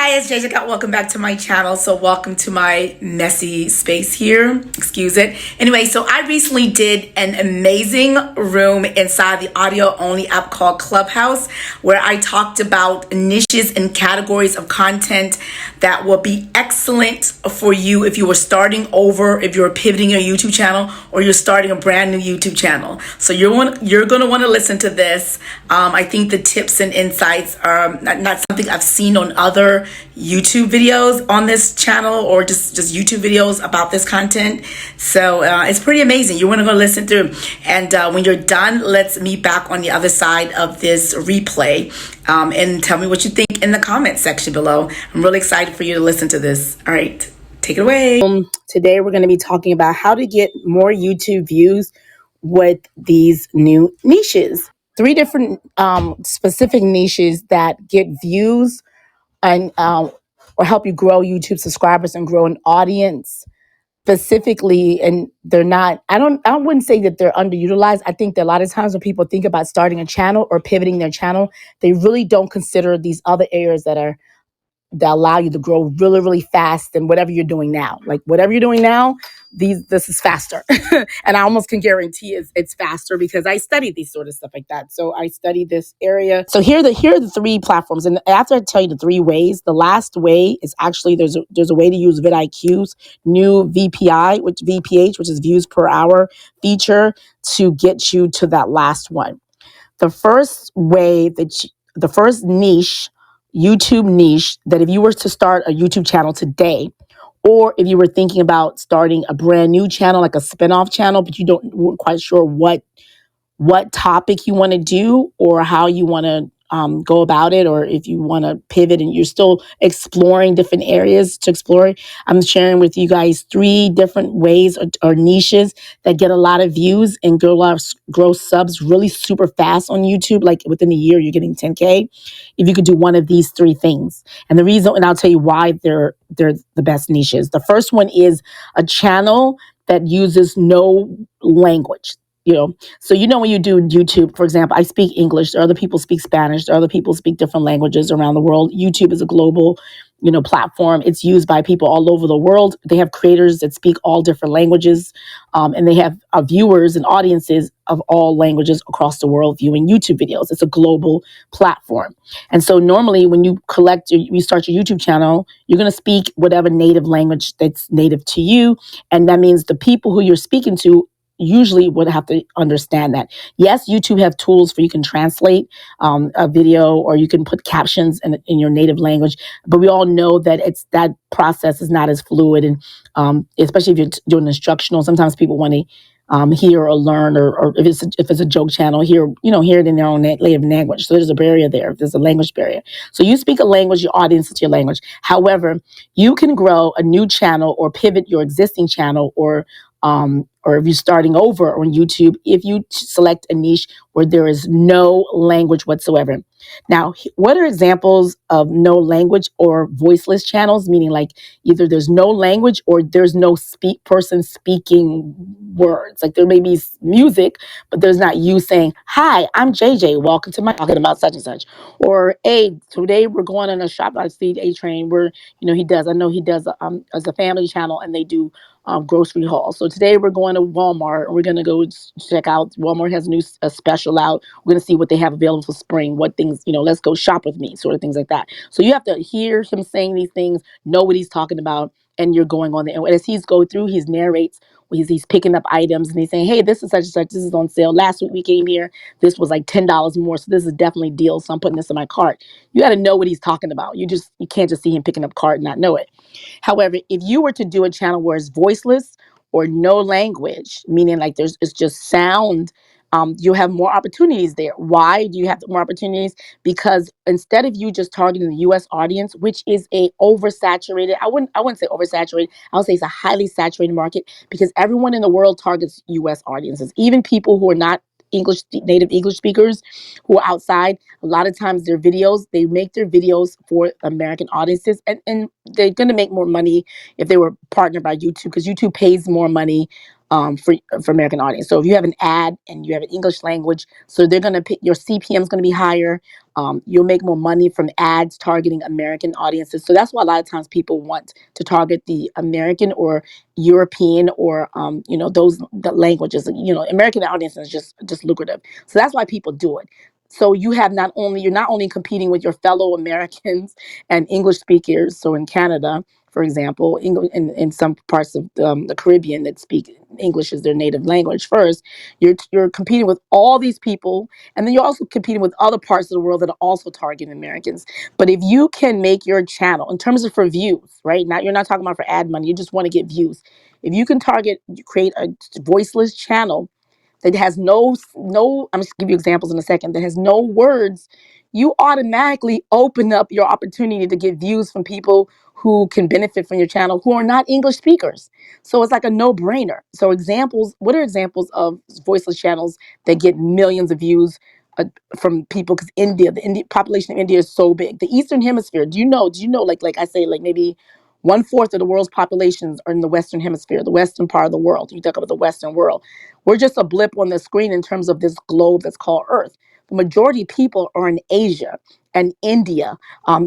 Hi, it's Jessica. Welcome back to my channel. So welcome to my messy space here. Excuse it. Anyway, so I recently did an amazing room inside the audio only app called Clubhouse, where I talked about niches and categories of content that will be excellent for you if you were starting over, if you're pivoting your YouTube channel, or you're starting a brand new YouTube channel. So you're going to want to listen to this. I think the tips and insights are not something I've seen on other YouTube videos on this channel, or just YouTube videos about this content. So it's pretty amazing. You want to go listen through. And when you're done, let's meet back on the other side of this replay, and tell me what you think in the comment section below. I'm really excited for you to listen to this. All right, take it away. Today we're going to be talking about how to get more YouTube views with these new niches. 3 different specific niches that get views and or help you grow YouTube subscribers and grow an audience specifically. And they're not, I wouldn't say that they're underutilized. I think that a lot of times when people think about starting a channel or pivoting their channel, they really don't consider these other areas that allow you to grow really, really fast than whatever you're doing now. Like whatever you're doing now, this is faster. And I almost can guarantee it's faster because I studied these sort of stuff like that. So I studied this area. So here are the 3 platforms. And after I tell you the 3 ways, the last way is actually there's a way to use vidIQ's new VPH, which is views per hour feature, to get you to that last one. The first way the first niche, YouTube niche, that if you were to start a YouTube channel today, or if you were thinking about starting a brand new channel, like a spin-off channel, but weren't quite sure what topic you want to do or how you want to go about it, or if you want to pivot and you're still exploring different areas to explore, I'm sharing with you guys 3 different ways or niches that get a lot of views and grow subs really super fast on YouTube. Like within a year, you're getting 10K if you could do one of these 3 things. And the reason, and I'll tell you why they're the best niches. The first one is a channel that uses no language. So when you do YouTube, for example, I speak English, there are other people speak Spanish, there are other people speak different languages around the world. YouTube is a global, platform. It's used by people all over the world. They have creators that speak all different languages, and they have viewers and audiences of all languages across the world viewing YouTube videos. It's a global platform. And so normally when you start your YouTube channel, you're going to speak whatever native language that's native to you. And that means the people who you're speaking to usually would have to understand that. Yes, YouTube have tools for you can translate a video, or you can put captions in your native language, but we all know that that process is not as fluid, and especially if you're doing instructional, sometimes people want to hear or learn, or if it's a joke channel, hear it in their own native language. So there's a barrier there. There's a language barrier. So you speak a language, your audience is your language. However, you can grow a new channel or pivot your existing channel, or if you're starting over on YouTube, if you select a niche where there is no language whatsoever. Now, what are examples of no language or voiceless channels? Meaning like either there's no language or there's no person speaking words. Like there may be music, but there's not you saying, "Hi, I'm JJ. Welcome to my talking about such and such." Or, "Hey, today we're going on a shop." I see A-Train where, he does as a family channel, and they do grocery haul. So today we're going to Walmart, and we're going to go check out. Walmart has a special out. We're going to see what they have available for spring, what things, let's go shop with me, sort of things like that. So you have to hear him saying these things, know what he's talking about, and you're going on there. And as he's go through, he narrates, he's picking up items, and he's saying, "Hey, this is such and such. This is on sale. Last week we came here. This was like $10 more. So this is definitely a deal. So I'm putting this in my cart." You got to know what he's talking about. You can't just see him picking up cart and not know it. However, if you were to do a channel where it's voiceless or no language, meaning like it's just sound, you'll have more opportunities there. Why do you have more opportunities? Because instead of you just targeting the U.S. audience, which is a oversaturated, I wouldn't say oversaturated, I would say it's a highly saturated market, because everyone in the world targets U.S. audiences, even people who are not native English speakers who are outside. A lot of times they make their videos for American audiences, and they're going to make more money if they were partnered by YouTube, because YouTube pays more money for American audience. So if you have an ad and you have an English language, so they're going to pick your CPM is going to be higher. You'll make more money from ads targeting American audiences. So that's why a lot of times people want to target the American or European or those the languages. American audience is just lucrative. So that's why people do it. So you're not only competing with your fellow Americans and English speakers. So in Canada, for example, English in some parts of the Caribbean that speak English as their native language first, you're competing with all these people, and then you're also competing with other parts of the world that are also targeting Americans. But if you can make your channel in terms of for views, right? Now you're not talking about for ad money, you just want to get views. If you can create a voiceless channel that has I'm just give you examples in a second, that has no words, you automatically open up your opportunity to get views from people who can benefit from your channel who are not English speakers. So it's like a no-brainer. So what are examples of voiceless channels that get millions of views from people? Because the Indian population of India is so big. The Eastern Hemisphere, do you know, like I say, like maybe 1/4 of the world's populations are in the Western Hemisphere, the Western part of the world. You talk about the Western world. We're just a blip on the screen in terms of this globe that's called Earth. The majority of people are in Asia and India,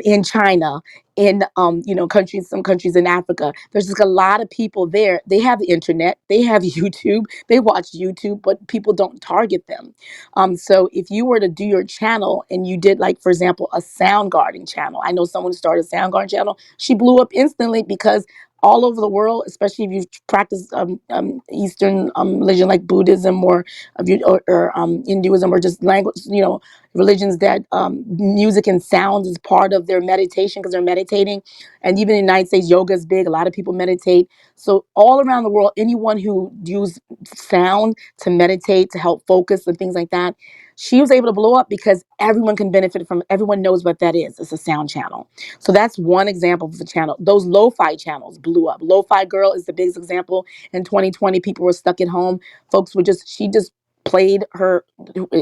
in China, in some countries in Africa. There's just a lot of people there. They have the internet, they have YouTube, they watch YouTube, but people don't target them. So if you were to do your channel and you did, like, for example, a sound garden channel. I know someone started a sound garden channel. She blew up instantly because all over the world, especially if you practice Eastern religion like Buddhism or Hinduism, or just language, religions that music and sound is part of their meditation because they're meditating. And even in the United States, yoga is big. A lot of people meditate. So all around the world, anyone who use sound to meditate, to help focus and things like that, she was able to blow up because everyone can benefit from. Everyone knows what that is. It's a sound channel. So that's one example of the channel. Those lo-fi channels blew up. Lo-fi Girl is the biggest example. In 2020, people were stuck at home. She just played her.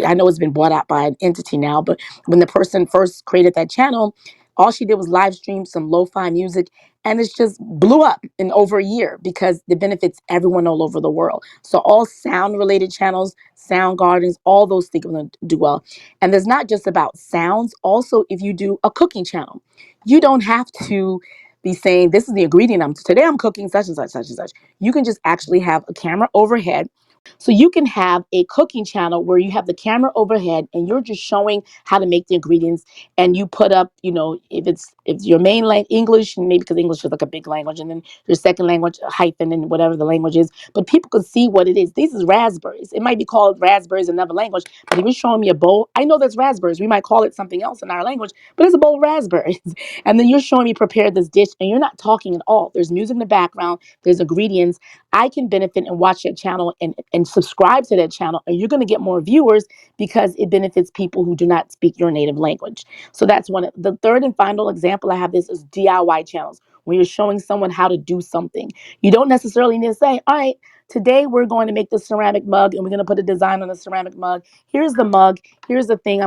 I know it's been bought out by an entity now, but when the person first created that channel, all she did was live stream some lo-fi music, and it's just blew up in over a year because it benefits everyone all over the world. So all sound related channels, sound gardens, all those things are going to do well. And there's not just about sounds. Also, if you do a cooking channel, you don't have to be saying, this is the ingredient today I'm cooking such and such, such and such. You can just actually have a camera overhead. So you can have a cooking channel where you have the camera overhead and you're just showing how to make the ingredients, and you put up, if your main language English, and maybe because English is like a big language, and then your second language hyphen and whatever the language is, but people can see what it is. This is raspberries. It might be called raspberries in another language, but if you're showing me a bowl, I know that's raspberries. We might call it something else in our language, but it's a bowl of raspberries. And then you're showing me prepare this dish, and you're not talking at all. There's music in the background, there's ingredients. I can benefit and watch that channel and subscribe to that channel, and you're going to get more viewers because it benefits people who do not speak your native language. So that's one. The third and final example I have this is DIY channels, when you're showing someone how to do something. You don't necessarily need to say, all right, today we're going to make this ceramic mug and we're going to put a design on the ceramic mug. Here's the mug. Here's the thing.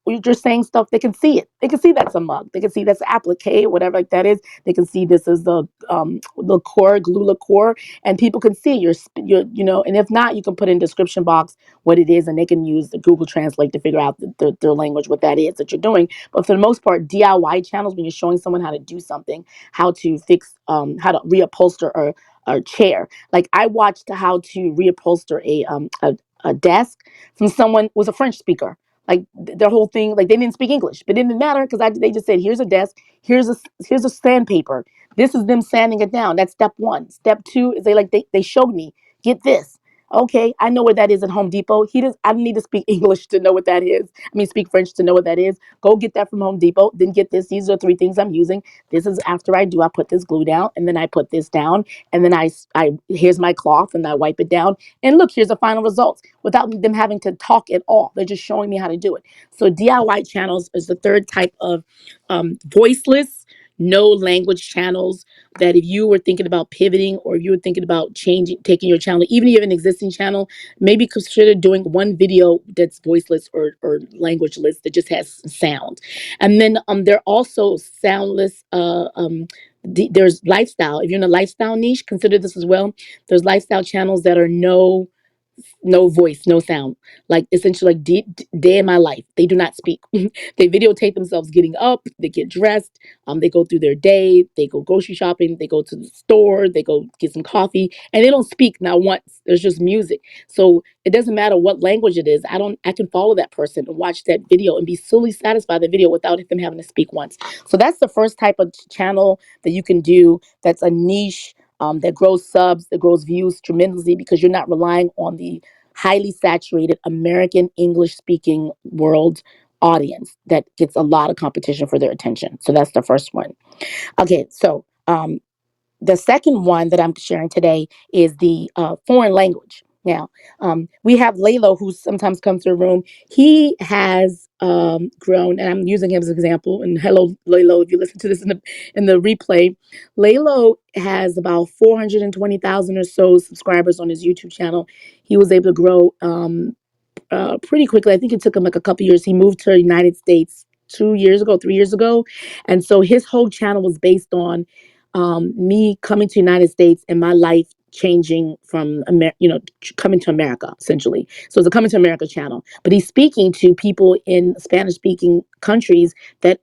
You're just saying stuff. They can see it. They can see that's a mug. They can see that's applique, whatever like that is. They can see this is the liqueur, glue liqueur, and people can see and if not, you can put in description box what it is, and they can use the Google Translate to figure out their language, what that is that you're doing. But for the most part, DIY channels, when you're showing someone how to do something, how to fix, how to reupholster a chair. Like I watched how to reupholster a desk from someone who was a French speaker. Like their whole thing, like they didn't speak English, but it didn't matter because they just said, "Here's a desk, here's a sandpaper. This is them sanding it down." That's step one. Step two is they showed me, get this. Okay, I know where that is at Home Depot. I don't need to speak English to know what that is. I mean, speak French to know what that is. Go get that from Home Depot. Then get this. These are three things I'm using. This is after I put this glue down, and then I put this down, and then I here's my cloth, and I wipe it down. And look, here's the final results without them having to talk at all. They're just showing me how to do it. So DIY channels is the third type of voiceless, no language channels. that if you were thinking about pivoting, or if you were thinking about changing, taking your channel, even if you have an existing channel, maybe consider doing one video that's voiceless or languageless that just has sound. And then there are also soundless. There's lifestyle. If you're in a lifestyle niche, consider this as well. There's lifestyle channels that are no voice, no sound, like essentially like day in my life. They do not speak. They videotape themselves getting up, they get dressed, they go through their day, they go grocery shopping, they go to the store, they go get some coffee, and they don't speak not once. There's just music. So it doesn't matter what language it is. I can follow that person and watch that video and be solely satisfied with the video without them having to speak once. So that's the first type of channel that you can do. That's a niche, that grows subs, that grows views tremendously, because you're not relying on the highly saturated American English speaking world audience that gets a lot of competition for their attention. So that's the first one. Okay, so the second one that I'm sharing today is the foreign language. Now, we have Lalo, who sometimes comes to the room. He has grown, and I'm using him as an example. And hello, Lalo, if you listen to this in the replay, Lalo has about 420,000 or so subscribers on his YouTube channel. He was able to grow pretty quickly. I think it took him like a couple years. He moved to the United States 2 years ago, 3 years ago, and so his whole channel was based on me coming to the United States and my life changing from coming to America essentially. So it's a coming to America channel, but he's speaking to people in Spanish speaking countries that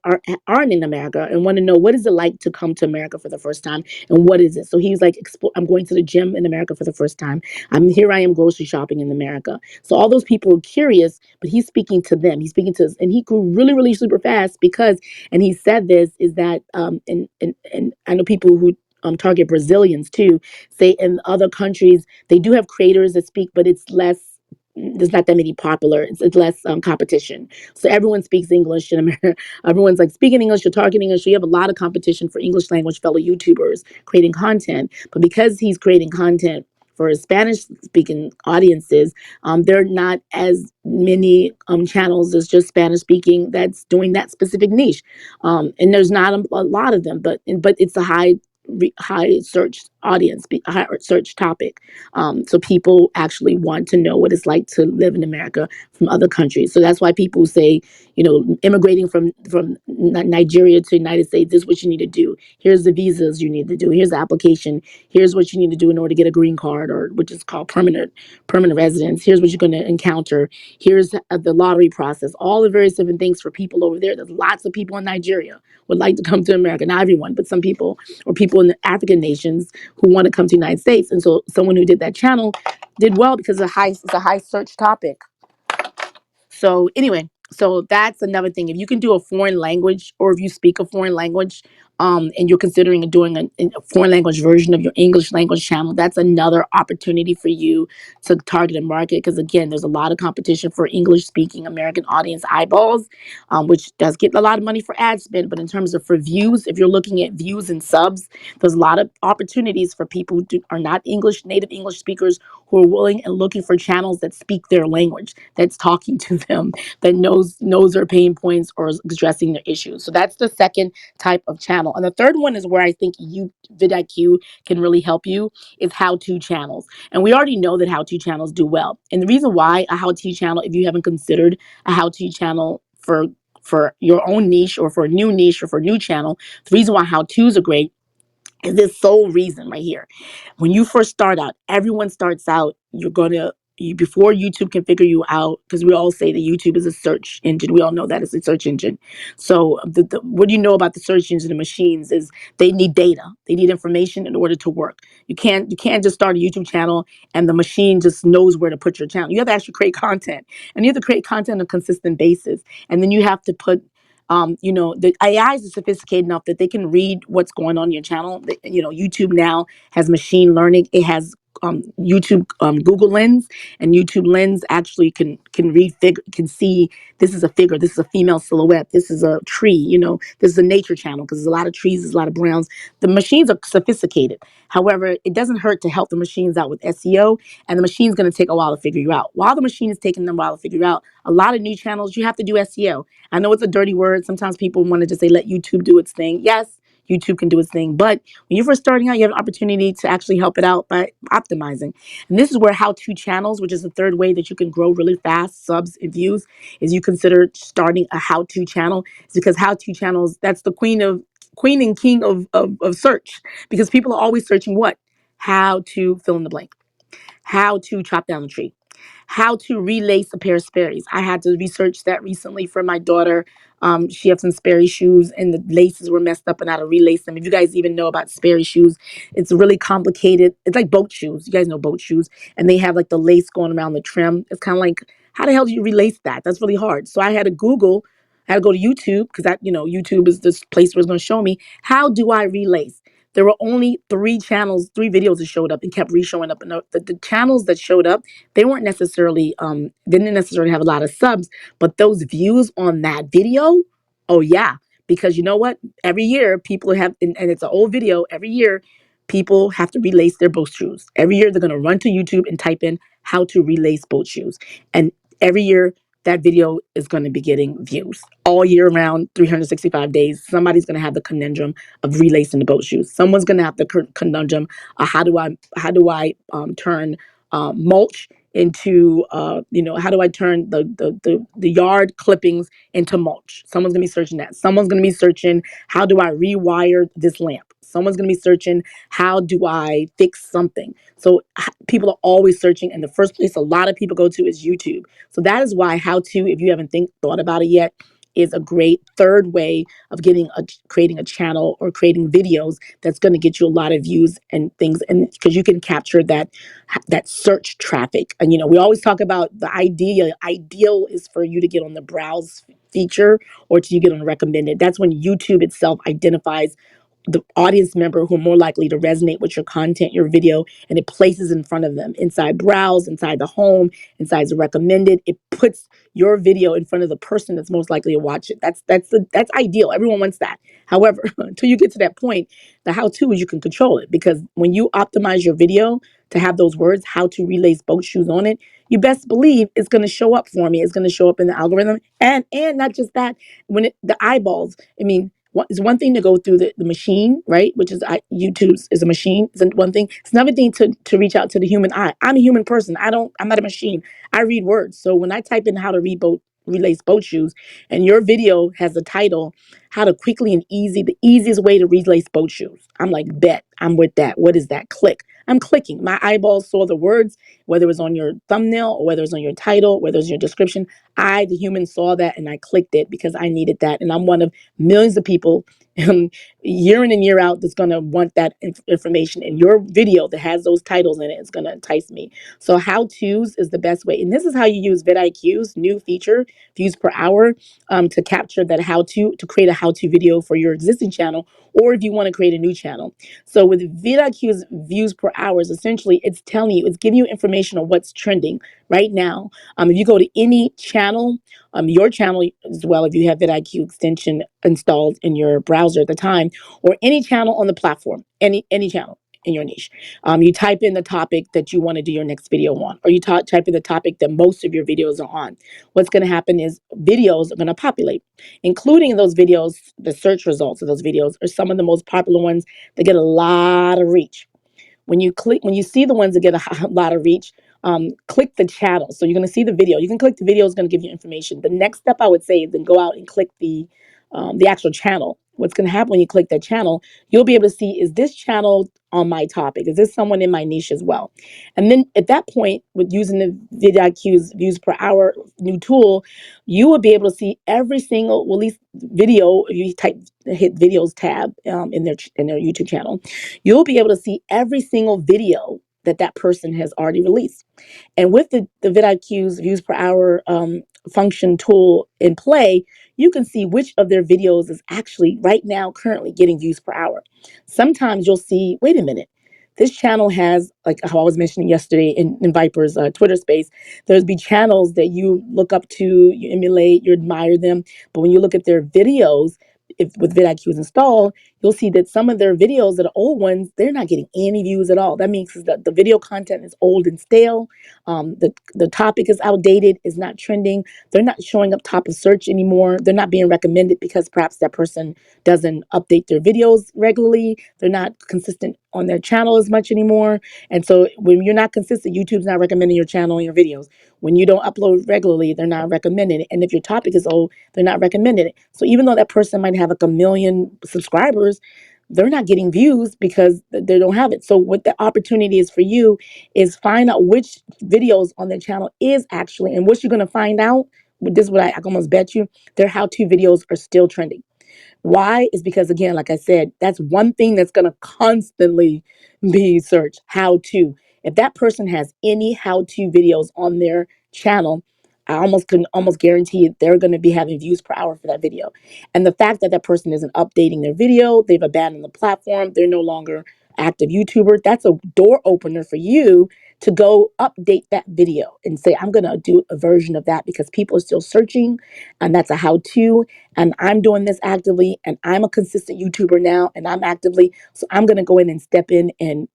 aren't in America and want to know what is it like to come to America for the first time, and what is it. So he's like, I'm going to the gym in America for the first time. I am grocery shopping in America. So all those people are curious, but he's speaking to them. He's speaking to us, and he grew really, really super fast because, and he said this, is that, and I know people who target Brazilians too, say in other countries, they do have creators that speak, but it's less, there's not that many popular. It's less competition. So everyone speaks English in America. Everyone's like speaking English or targeting English. So you have a lot of competition for English language fellow YouTubers creating content. But because he's creating content for Spanish speaking audiences, there are not as many channels as just Spanish speaking that's doing that specific niche. And there's not a lot of them, but it's a high search audience, a high search topic. So people actually want to know what it's like to live in America from other countries. So that's why people say, immigrating from Nigeria to the United States, this is what you need to do. Here's the visas you need to do. Here's the application. Here's what you need to do in order to get a green card, or which is called permanent residence. Here's what you're going to encounter. Here's the lottery process. All the various different things for people over there. There's lots of people in Nigeria would like to come to America. Not everyone, but some people, or people in the African nations who want to come to the United States. And so someone who did that channel did well because it's a high search topic. So anyway, so that's another thing. If you can do a foreign language, or if you speak a foreign language, and you're considering doing a foreign language version of your English language channel, that's another opportunity for you to target a market. Because again, there's a lot of competition for English speaking American audience eyeballs, which does get a lot of money for ad spend. But in terms of for views, if you're looking at views and subs, there's a lot of opportunities for people who are not native English speakers, who are willing and looking for channels that speak their language, that's talking to them, that knows their pain points or is addressing their issues. So that's the second type of channel. And the third one is where I think vidIQ can really help you, is how-to channels. And we already know that how-to channels do well. And the reason why a how-to channel, if you haven't considered a how-to channel for your own niche, or for a new niche, or for a new channel, the reason why how-tos are great is this sole reason right here. When you first start out, everyone starts out, before YouTube can figure you out, because we all say that YouTube is a search engine. We all know that it's a search engine. So what you know about the search engine and machines is they need data. They need information in order to work. You can't just start a YouTube channel and the machine just knows where to put your channel. You have to actually create content, and you have to create content on a consistent basis. And then you have to put the AIs are sophisticated enough that they can read what's going on in your channel. YouTube now has machine learning. It has YouTube, Google Lens, and YouTube Lens actually can read can see, this is a figure, this is a female silhouette, this is a tree. This is a nature channel because there's a lot of trees, there's a lot of browns. The machines are sophisticated. However, it doesn't hurt to help the machines out with SEO, and the machine's going to take a while to figure you out. While the machine is taking them a while to figure you out, a lot of new channels, you have to do SEO. I know it's a dirty word. Sometimes people want to just say, let YouTube do its thing. Yes, YouTube can do its thing. But when you're first starting out, you have an opportunity to actually help it out by optimizing. And this is where how-to channels, which is the third way that you can grow really fast, subs and views, is you consider starting a how-to channel. It's because how-to channels, that's the queen and king of search, because people are always searching what? How to fill in the blank, how to chop down a tree, how to relace a pair of Sperry's. I had to research that recently for my daughter. She had some Sperry shoes and the laces were messed up and I had to relace them. If you guys even know about Sperry shoes, it's really complicated. It's like boat shoes. You guys know boat shoes. And they have like the lace going around the trim. It's kind of like, how the hell do you relace that? That's really hard. So I had to Google, I had to go to YouTube because YouTube is this place where it's going to show me how do I relace. There were only three channels, three videos that showed up and kept re-showing up. And the channels that showed up, they weren't necessarily, didn't necessarily have a lot of subs, but those views on that video, oh yeah. Because you know what? Every year people have, and it's an old video, every year people have to relace their boat shoes. Every year they're going to run to YouTube and type in how to relace boat shoes. And every year that video is going to be getting views all year round, 365 days. Somebody's going to have the conundrum of relacing the boat shoes. Someone's going to have the conundrum of how do I turn mulch into how do I turn the yard clippings into mulch. Someone's going to be searching that. Someone's going to be searching how do I rewire this lamp. Someone's going to be searching how do I fix something. So people are always searching, and the first place a lot of people go to is YouTube. So that is why how to, if you haven't thought about it yet, is a great third way of creating a channel or creating videos that's going to get you a lot of views and things, and because you can capture that search traffic. And we always talk about the ideal is for you to get on the browse feature or to you get on recommended. That's when YouTube itself identifies the audience member who are more likely to resonate with your content, your video, and it places in front of them inside browse, inside the home, inside the recommended. It puts your video in front of the person that's most likely to watch it. That's ideal. Everyone wants that. However, until you get to that point, the how-to is you can control it, because when you optimize your video to have those words, how to relace boat shoes on it, you best believe it's going to show up for me. It's going to show up in the algorithm, and not just that, the eyeballs. I mean, it's one thing to go through the machine, right? Which is YouTube is a machine. It's one thing. It's another thing to reach out to the human eye. I'm a human person. I'm not a machine. I read words. So when I type in how to relace boat shoes, and your video has the title, how to quickly and the easiest way to relace boat shoes. I'm like, bet, I'm with that. What is that? Click. I'm clicking. My eyeballs saw the words, whether it was on your thumbnail or whether it was on your title, whether it was your description. The human, saw that and I clicked it because I needed that. And I'm one of millions of people year in and year out that's going to want that information. And your video that has those titles in it is going to entice me. So how-tos is the best way. And this is how you use vidIQ's new feature, views per hour, to capture that to create a how-to video for your existing channel, or if you want to create a new channel. So with vidIQ's views per hour, essentially it's giving you information on what's trending right now. If you go to any channel, your channel as well, if you have vidIQ extension installed in your browser at the time, or any channel on the platform, any channel in your niche, you type in the topic that you want to do your next video on, or you type in the topic that most of your videos are on. What's going to happen is videos are going to populate, including those videos. The search results of those videos are some of the most popular ones that get a lot of reach. When you see the ones that get a lot of reach, click the channel. So you're going to see the video. You can click the video; it's going to give you information. The next step I would say is then go out and click the actual channel. What's going to happen when you click that channel? You'll be able to see, is this channel on my topic? Is this someone in my niche as well? And then at that point, with using the vidIQ's views per hour new tool, you will be able to see every single, well, at least video. If you hit videos tab in their YouTube channel, you'll be able to see every single video that person has already released. And with the vidIQ's views per hour function tool in play, you can see which of their videos is actually right now currently getting views per hour. Sometimes you'll see, wait a minute, this channel has, like how I was mentioning yesterday in Viper's Twitter space, there's be channels that you look up to, you emulate, you admire them. But when you look at their videos, if with vidIQ is installed, you'll see that some of their videos that are old ones, they're not getting any views at all. That means that the video content is old and stale. The topic is outdated, is not trending. They're not showing up top of search anymore. They're not being recommended because perhaps that person doesn't update their videos regularly. They're not consistent on their channel as much anymore. And so when you're not consistent, YouTube's not recommending your channel and your videos. When you don't upload regularly, they're not recommending it. And if your topic is old, they're not recommending it. So even though that person might have like a million subscribers, they're not getting views because they don't have it. So what the opportunity is for you is find out which videos on their channel is actually, and what you're going to find out, this is what I can almost bet you, their how-to videos are still trending. Why? Is because, again, like I said, that's one thing that's going to constantly be searched. How to. If that person has any how-to videos on their channel, I can almost guarantee they're going to be having views per hour for that video. And the fact that that person isn't updating their video, they've abandoned the platform, they're no longer active YouTuber, that's a door opener for you to go update that video and say, I'm going to do a version of that because people are still searching, and that's a how-to, and I'm doing this actively, and I'm a consistent YouTuber now, and I'm actively, so I'm going to go in and step in and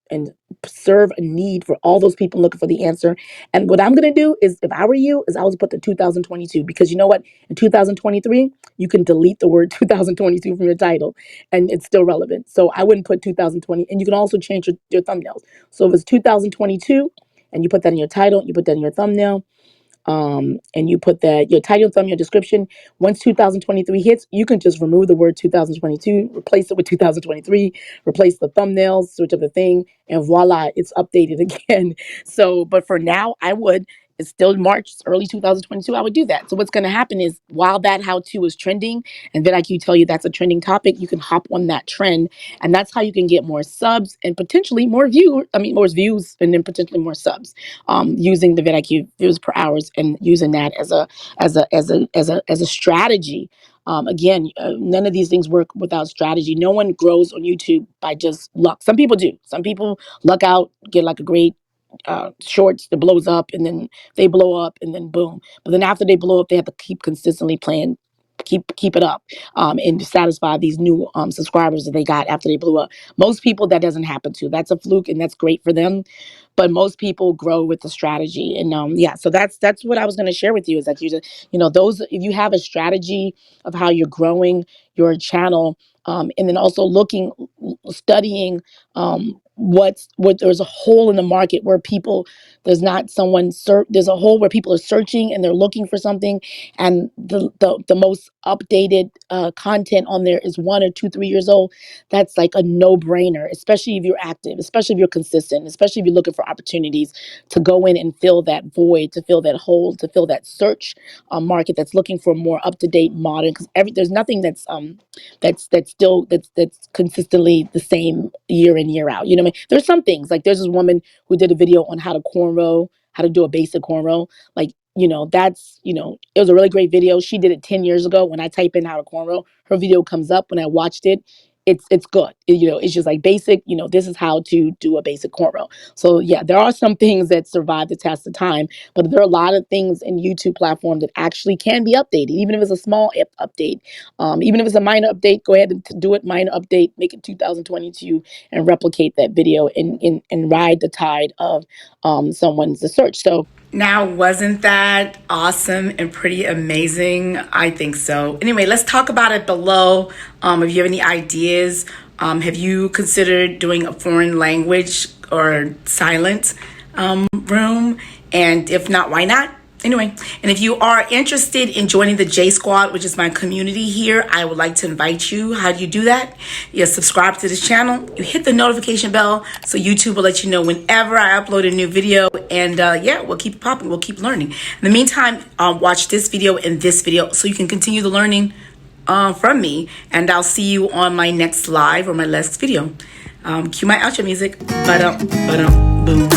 serve a need for all those people looking for the answer. And what I'm going to do is, if I were you, is I would put the 2022, because you know what? In 2023, you can delete the word 2022 from your title and it's still relevant. So I wouldn't put 2020, and you can also change your thumbnails. So if it's 2022 and you put that in your title, you put that in your thumbnail, and you put that your title, thumbnail, description. Once 2023 hits, you can just remove the word 2022, replace it with 2023, replace the thumbnails, switch up the thing, and voila, it's updated again. So, but for now, it's still March, it's early 2022, I would do that. So what's going to happen is, while that how-to is trending, and then I can tell you that's a trending topic, you can hop on that trend, and that's how you can get more subs and potentially more views, and then potentially more subs, using the vidIQ views per hours, and using that as a strategy. Again, none of these things work without strategy. No one grows on YouTube by just luck. Some people do. Some people luck out, get like a great shorts that blows up, and then they blow up, and then boom. But then after they blow up, they have to keep consistently playing, keep it up, and to satisfy these new subscribers that they got after they blew up. Most people, that doesn't happen to. That's a fluke, and that's great for them. But most people grow with the strategy. And yeah, so that's what I was going to share with you, is that those, if you have a strategy of how you're growing your channel, and then also studying, what there's a hole in the market where people, there's not someone there's a hole where people are searching and they're looking for something, and the most updated content on there is 1 or 2, 3 years old. That's like a no-brainer, especially if you're active, especially if you're consistent, especially if you're looking for opportunities to go in and fill that void, to fill that hole, to fill that search market that's looking for more up-to-date, modern, because there's nothing that's consistently the same year in, year out. You know what I mean? There's some things, like there's this woman who did a video on how to cornrow, how to do a basic cornrow. Like, it was a really great video. She did it 10 years ago. When I type in how to cornrow, her video comes up. When I watched it, it's good. It's just like basic, this is how to do a basic cornrow. So yeah, there are some things that survive the test of time, but there are a lot of things in YouTube platform that actually can be updated, even if it's a small update. Even if it's a minor update, go ahead and do it, minor update, make it 2022, and replicate that video, and ride the tide of someone's search. So now, wasn't that awesome and pretty amazing? I think so. Anyway, let's talk about it below. If you have any ideas, have you considered doing a foreign language or silent room? And if not, why not? Anyway, and if you are interested in joining the J Squad, which is my community here, I would like to invite you. How do you do that? You subscribe to this channel. You hit the notification bell so YouTube will let you know whenever I upload a new video. And yeah, we'll keep popping. We'll keep learning. In the meantime, watch this video and this video so you can continue the learning from me. And I'll see you on my next live or my next video. Cue my outro music. Ba-dum, ba-dum, boom.